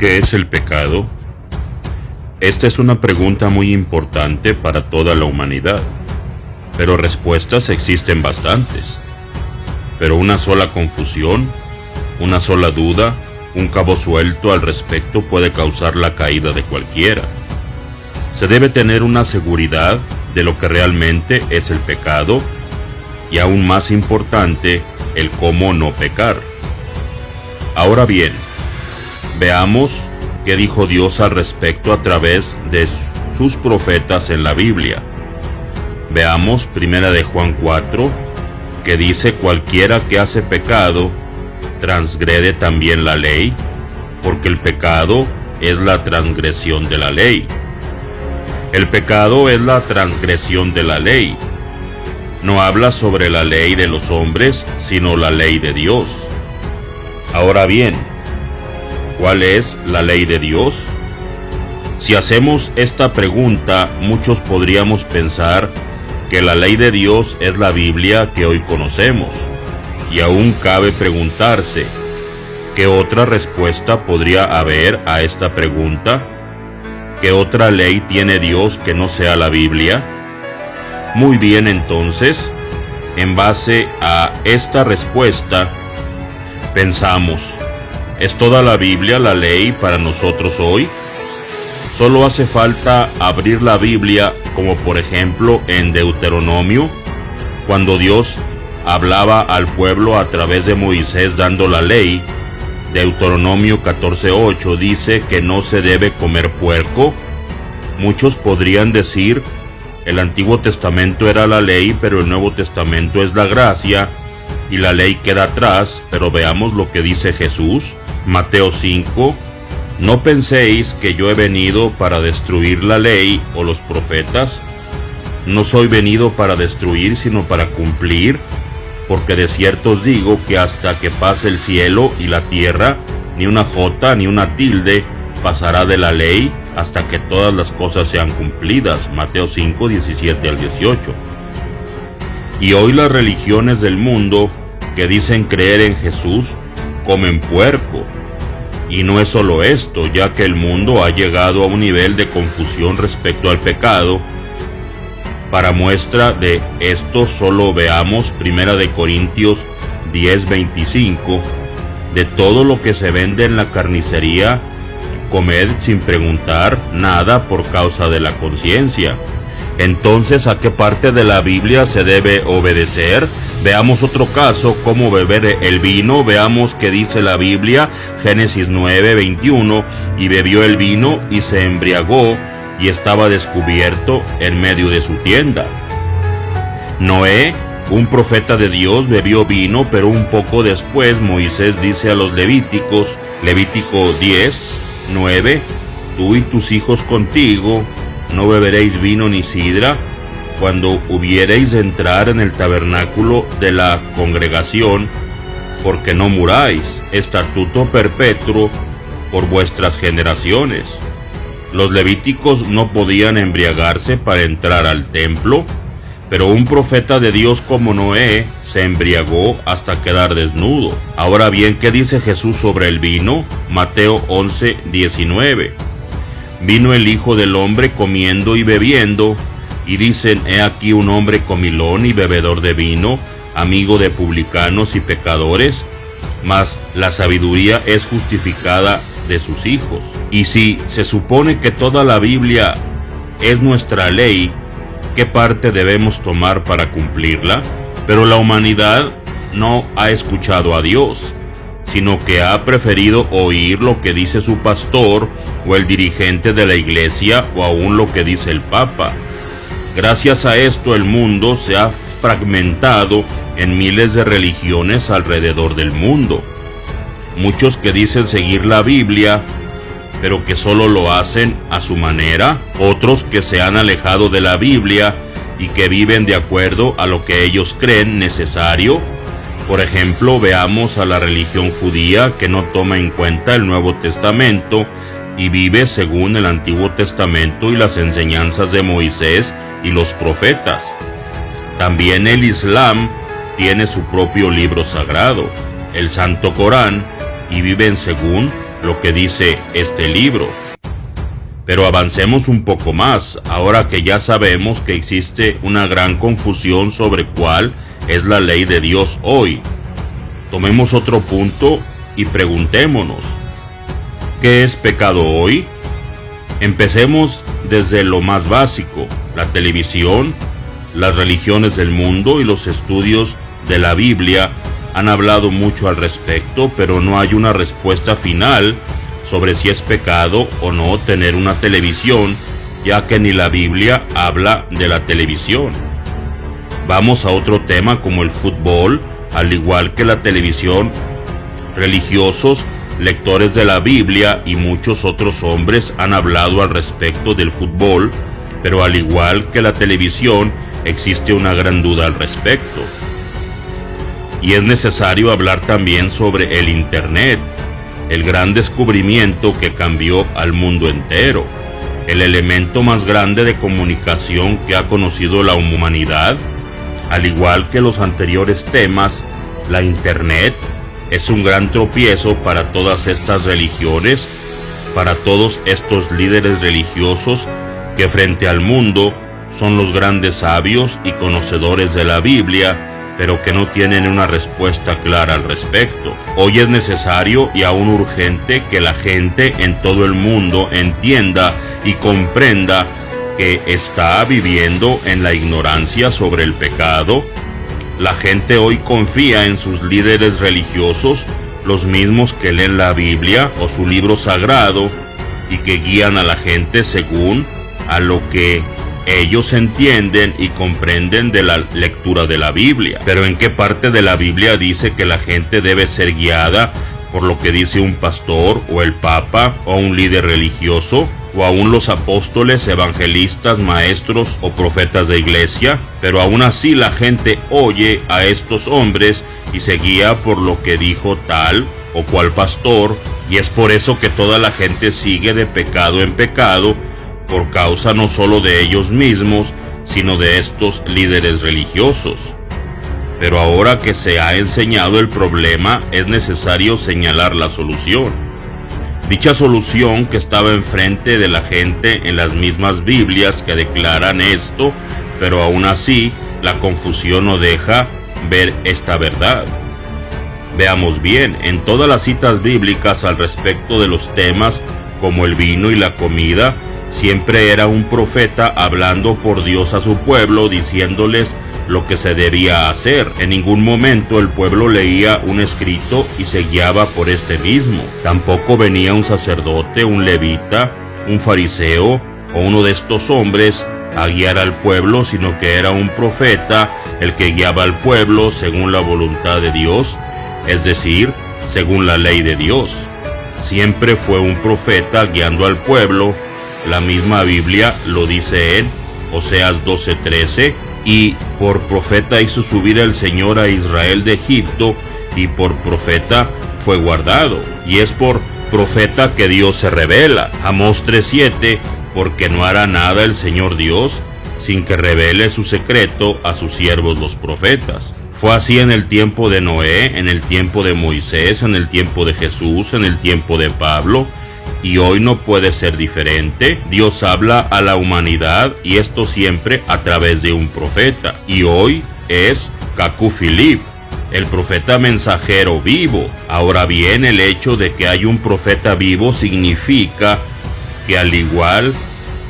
¿Qué es el pecado? Esta es una pregunta muy importante para toda la humanidad, pero respuestas existen bastantes. Pero una sola confusión, una sola duda, un cabo suelto al respecto puede causar la caída de cualquiera. Se debe tener una seguridad de lo que realmente es el pecado y, aún más importante, el cómo no pecar. Ahora bien, veamos qué dijo Dios al respecto a través de sus profetas en la Biblia. Veamos 1 de Juan 4, que dice: cualquiera que hace pecado, transgrede también la ley, porque el pecado es la transgresión de la ley. El pecado es la transgresión de la ley. No habla sobre la ley de los hombres, sino la ley de Dios. Ahora bien, ¿cuál es la ley de Dios? Si hacemos esta pregunta, muchos podríamos pensar que la ley de Dios es la Biblia que hoy conocemos. Y aún cabe preguntarse, ¿qué otra respuesta podría haber a esta pregunta? ¿Qué otra ley tiene Dios que no sea la Biblia? Muy bien, entonces, en base a esta respuesta, pensamos, ¿es toda la Biblia la ley para nosotros hoy? Solo hace falta abrir la Biblia, como por ejemplo en Deuteronomio, cuando Dios hablaba al pueblo a través de Moisés dando la ley. Deuteronomio 14:8 dice que no se debe comer puerco. Muchos podrían decir, el Antiguo Testamento era la ley, pero el Nuevo Testamento es la gracia, y la ley queda atrás. Pero veamos lo que dice Jesús. Mateo 5: no penséis que yo he venido para destruir la ley o los profetas. No soy venido para destruir, sino para cumplir. Porque de cierto os digo que hasta que pase el cielo y la tierra, ni una jota ni una tilde pasará de la ley hasta que todas las cosas sean cumplidas. Mateo 5, 17 al 18. Y hoy las religiones del mundo que dicen creer en Jesús comen puerco. Y no es solo esto, ya que el mundo ha llegado a un nivel de confusión respecto al pecado. Para muestra de esto, solo veamos 1 de Corintios 10:25. De todo lo que se vende en la carnicería, comed sin preguntar nada por causa de la conciencia. Entonces, ¿a qué parte de la Biblia se debe obedecer? Veamos otro caso, cómo beber el vino. Veamos qué dice la Biblia. Génesis 9:21. Y bebió el vino y se embriagó, y estaba descubierto en medio de su tienda. Noé, un profeta de Dios, bebió vino, pero un poco después Moisés dice a los levíticos, Levítico 10:9, tú y tus hijos contigo no beberéis vino ni sidra cuando hubiereis de entrar en el tabernáculo de la congregación, porque no muráis, estatuto perpetuo por vuestras generaciones. Los levíticos no podían embriagarse para entrar al templo, pero un profeta de Dios como Noé se embriagó hasta quedar desnudo. Ahora bien, ¿qué dice Jesús sobre el vino? Mateo 11:19. Vino el Hijo del Hombre comiendo y bebiendo, y dicen, he aquí un hombre comilón y bebedor de vino, amigo de publicanos y pecadores, mas la sabiduría es justificada de sus hijos. Y si se supone que toda la Biblia es nuestra ley, ¿qué parte debemos tomar para cumplirla? Pero la humanidad no ha escuchado a Dios, sino que ha preferido oír lo que dice su pastor o el dirigente de la iglesia, o aún lo que dice el Papa. Gracias a esto, el mundo se ha fragmentado en miles de religiones alrededor del mundo. Muchos que dicen seguir la Biblia, pero que solo lo hacen a su manera. Otros que se han alejado de la Biblia y que viven de acuerdo a lo que ellos creen necesario. Por ejemplo, veamos a la religión judía, que no toma en cuenta el Nuevo Testamento y vive según el Antiguo Testamento y las enseñanzas de Moisés y los profetas. También el Islam tiene su propio libro sagrado, el Santo Corán, y viven según lo que dice este libro. Pero avancemos un poco más, ahora que ya sabemos que existe una gran confusión sobre cuál es la ley de Dios hoy. Tomemos otro punto y preguntémonos, ¿qué es pecado hoy? Empecemos desde lo más básico, la televisión, las religiones del mundo y los estudios de la Biblia han hablado mucho al respecto, pero no hay una respuesta final sobre si es pecado o no tener una televisión, ya que ni la Biblia habla de la televisión. Vamos a otro tema como el fútbol, al igual que la televisión. Religiosos, lectores de la Biblia y muchos otros hombres han hablado al respecto del fútbol, pero al igual que la televisión, existe una gran duda al respecto. Y es necesario hablar también sobre el Internet, el gran descubrimiento que cambió al mundo entero, el elemento más grande de comunicación que ha conocido la humanidad. Al igual que los anteriores temas, la Internet es un gran tropiezo para todas estas religiones, para todos estos líderes religiosos que frente al mundo son los grandes sabios y conocedores de la Biblia, pero que no tienen una respuesta clara al respecto. Hoy es necesario y aún urgente que la gente en todo el mundo entienda y comprenda que está viviendo en la ignorancia sobre el pecado. La gente hoy confía en sus líderes religiosos, los mismos que leen la Biblia o su libro sagrado y que guían a la gente según a lo que ellos entienden y comprenden de la lectura de la Biblia. Pero ¿en qué parte de la Biblia dice que la gente debe ser guiada por lo que dice un pastor o el papa o un líder religioso, o aún los apóstoles, evangelistas, maestros o profetas de iglesia? Pero aún así la gente oye a estos hombres y se guía por lo que dijo tal o cual pastor, y es por eso que toda la gente sigue de pecado en pecado, por causa no solo de ellos mismos, sino de estos líderes religiosos. Pero ahora que se ha enseñado el problema, es necesario señalar la solución. Dicha solución que estaba enfrente de la gente en las mismas Biblias que declaran esto, pero aún así la confusión no deja ver esta verdad. Veamos bien, en todas las citas bíblicas al respecto de los temas como el vino y la comida, siempre era un profeta hablando por Dios a su pueblo, diciéndoles lo que se debía hacer. En ningún momento el pueblo leía un escrito y se guiaba por este mismo. Tampoco venía un sacerdote, un levita, un fariseo o uno de estos hombres a guiar al pueblo, sino que era un profeta el que guiaba al pueblo según la voluntad de Dios, es decir, según la ley de Dios. Siempre fue un profeta guiando al pueblo. La misma Biblia lo dice en Oseas 12:13, y por profeta hizo subir el Señor a Israel de Egipto, y por profeta fue guardado. Y es por profeta que Dios se revela. Amós 3:7, porque no hará nada el Señor Dios sin que revele su secreto a sus siervos los profetas. Fue así en el tiempo de Noé, en el tiempo de Moisés, en el tiempo de Jesús, en el tiempo de Pablo, y hoy no puede ser diferente. Dios habla a la humanidad, y esto siempre a través de un profeta, y hoy es Cacu Philip, el profeta mensajero vivo. Ahora bien, el hecho de que hay un profeta vivo significa que, al igual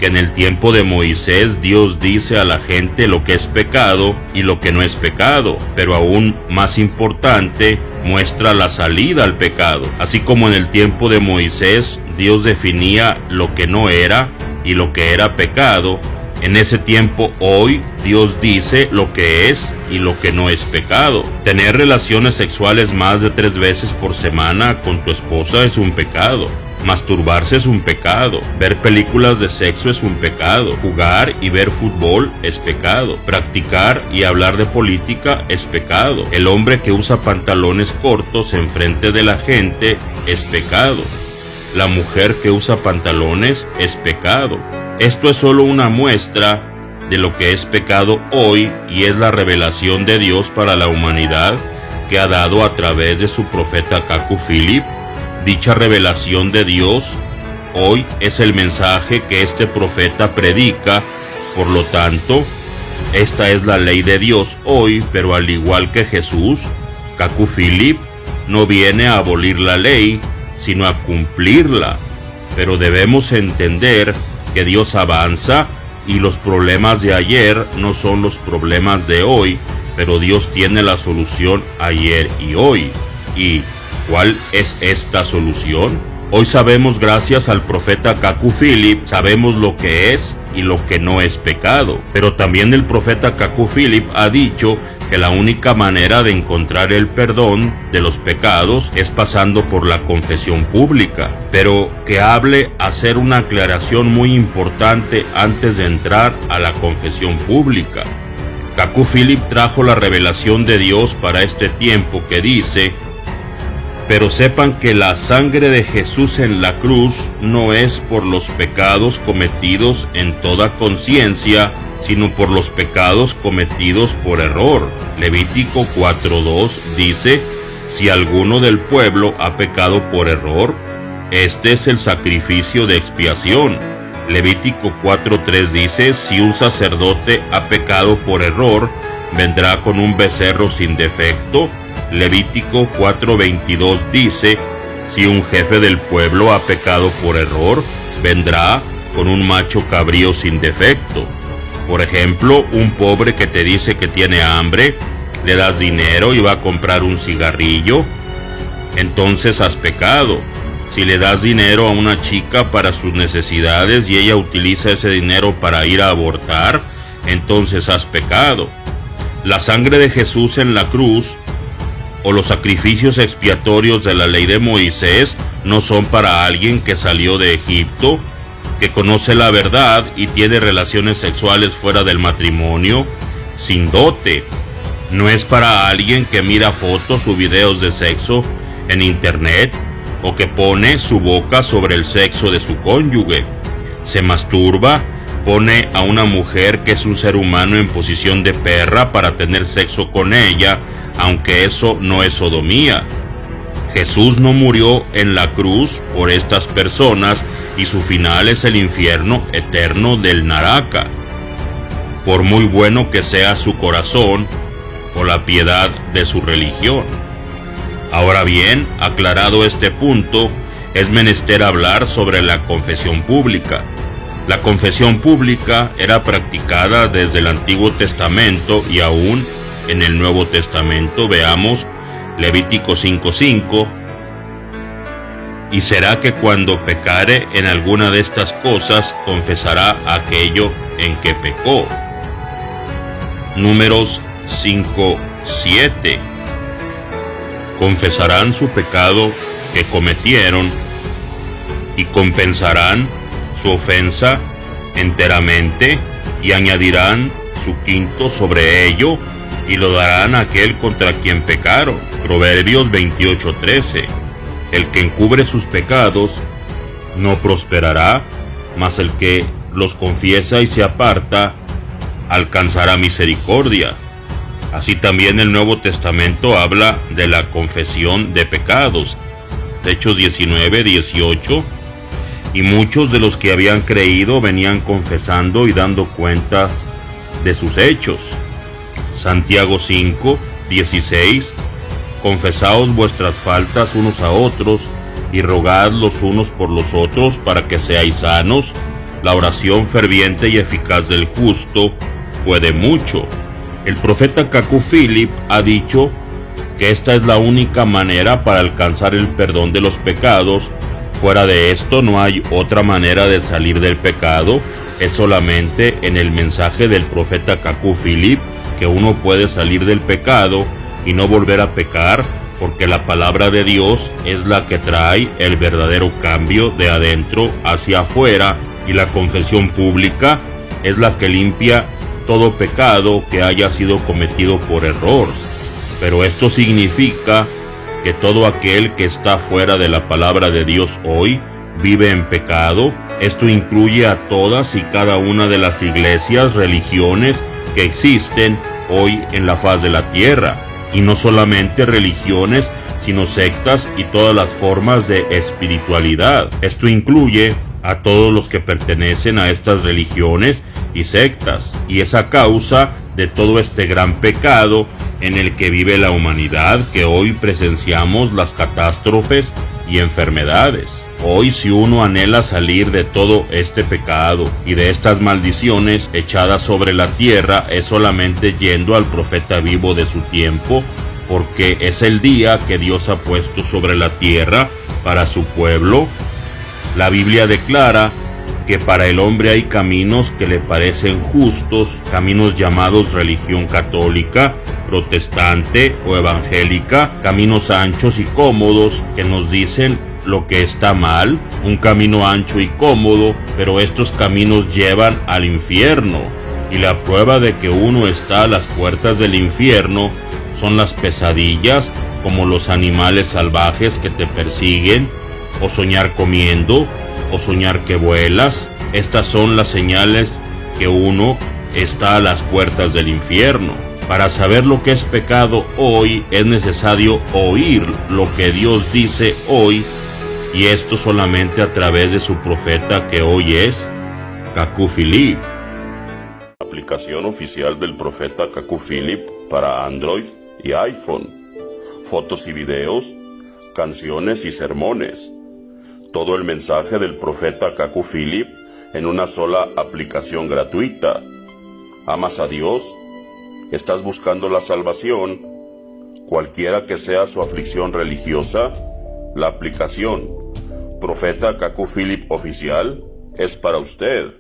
que en el tiempo de Moisés, Dios dice a la gente lo que es pecado y lo que no es pecado, pero aún más importante, muestra la salida al pecado. Así como en el tiempo de Moisés, Dios definía lo que no era y lo que era pecado, en ese tiempo hoy Dios dice lo que es y lo que no es pecado. Tener relaciones sexuales más de 3 veces por semana con tu esposa es un pecado. Masturbarse es un pecado. Ver películas de sexo es un pecado. Jugar y ver fútbol es pecado. Practicar y hablar de política es pecado. El hombre que usa pantalones cortos enfrente de la gente es pecado. La mujer que usa pantalones es pecado. Esto es solo una muestra de lo que es pecado hoy, y es la revelación de Dios para la humanidad que ha dado a través de su profeta Cacu Philip. Dicha revelación de Dios hoy es el mensaje que este profeta predica. Por lo tanto, esta es la ley de Dios hoy, pero al igual que Jesús, Kaku Philip no viene a abolir la ley, sino a cumplirla. Pero debemos entender que Dios avanza y los problemas de ayer no son los problemas de hoy, pero Dios tiene la solución ayer y hoy. ¿Y cuál es esta solución? Hoy sabemos, gracias al profeta Kaku Philip, sabemos lo que es y lo que no es pecado. Pero también el profeta Kaku Philip ha dicho que la única manera de encontrar el perdón de los pecados es pasando por la confesión pública. Pero que hable hacer una aclaración muy importante antes de entrar a la confesión pública. Kaku Philip trajo la revelación de Dios para este tiempo que dice: pero sepan que la sangre de Jesús en la cruz no es por los pecados cometidos en toda conciencia, sino por los pecados cometidos por error. Levítico 4:2 dice: si alguno del pueblo ha pecado por error, este es el sacrificio de expiación. Levítico 4:3 dice: si un sacerdote ha pecado por error, vendrá con un becerro sin defecto. Levítico 4:22 dice: si un jefe del pueblo ha pecado por error, vendrá con un macho cabrío sin defecto. Por ejemplo, un pobre que te dice que tiene hambre, le das dinero y va a comprar un cigarrillo, entonces has pecado. Si le das dinero a una chica para sus necesidades y ella utiliza ese dinero para ir a abortar, entonces has pecado. La sangre de Jesús en la cruz o los sacrificios expiatorios de la ley de Moisés no son para alguien que salió de Egipto, que conoce la verdad y tiene relaciones sexuales fuera del matrimonio, sin dote. No es para alguien que mira fotos o videos de sexo en internet o que pone su boca sobre el sexo de su cónyuge. Se masturba, pone a una mujer que es un ser humano en posición de perra para tener sexo con ella, aunque eso no es sodomía. Jesús no murió en la cruz por estas personas y su final es el infierno eterno del Naraka. Por muy bueno que sea su corazón o la piedad de su religión. Ahora bien, aclarado este punto, es menester hablar sobre la confesión pública. La confesión pública era practicada desde el Antiguo Testamento y aún en el Nuevo Testamento. Veamos Levítico 5:5. Y será que cuando pecare en alguna de estas cosas, confesará aquello en que pecó. Números 5:7. Confesarán su pecado que cometieron y compensarán su ofensa enteramente y añadirán su quinto sobre ello y lo darán a aquel contra quien pecaron. Proverbios 28:13. El que encubre sus pecados no prosperará, mas el que los confiesa y se aparta alcanzará misericordia. Así también el Nuevo Testamento habla de la confesión de pecados. Hechos 19:18. Y muchos de los que habían creído venían confesando y dando cuentas de sus hechos. Santiago 5:16. Confesaos vuestras faltas unos a otros y rogad los unos por los otros para que seáis sanos. La oración ferviente y eficaz del justo puede mucho. El profeta Kaku Philip ha dicho que esta es la única manera para alcanzar el perdón de los pecados. Fuera de esto no hay otra manera de salir del pecado. Es solamente en el mensaje del profeta Kaku Philip que uno puede salir del pecado y no volver a pecar, porque la palabra de Dios es la que trae el verdadero cambio de adentro hacia afuera, y la confesión pública es la que limpia todo pecado que haya sido cometido por error. Pero esto significa que todo aquel que está fuera de la palabra de Dios hoy vive en pecado. Esto incluye a todas y cada una de las iglesias, religiones que existen hoy en la faz de la tierra. Y no solamente religiones, sino sectas y todas las formas de espiritualidad. Esto incluye a todos los que pertenecen a estas religiones y sectas, y es a causa de todo este gran pecado en el que vive la humanidad que hoy presenciamos las catástrofes y enfermedades. Hoy, si uno anhela salir de todo este pecado y de estas maldiciones echadas sobre la tierra, es solamente yendo al profeta vivo de su tiempo, porque es el día que Dios ha puesto sobre la tierra para su pueblo. La Biblia declara que para el hombre hay caminos que le parecen justos, caminos llamados religión católica, protestante o evangélica, caminos anchos y cómodos que nos dicen lo que está mal, un camino ancho y cómodo, pero estos caminos llevan al infierno, y la prueba de que uno está a las puertas del infierno son las pesadillas, como los animales salvajes que te persiguen, o soñar comiendo, o soñar que vuelas. Estas son las señales que uno está a las puertas del infierno. Para saber lo que es pecado hoy, es necesario oír lo que Dios dice hoy, y esto solamente a través de su profeta, que hoy es Kaku Philip. Aplicación oficial del profeta Kaku Philip para Android y iPhone. Fotos y videos, canciones y sermones. Todo el mensaje del profeta Kaku Philip en una sola aplicación gratuita. ¿Amas a Dios? ¿Estás buscando la salvación? Cualquiera que sea su aflicción religiosa, la aplicación Profeta Kaku Philip Oficial es para usted.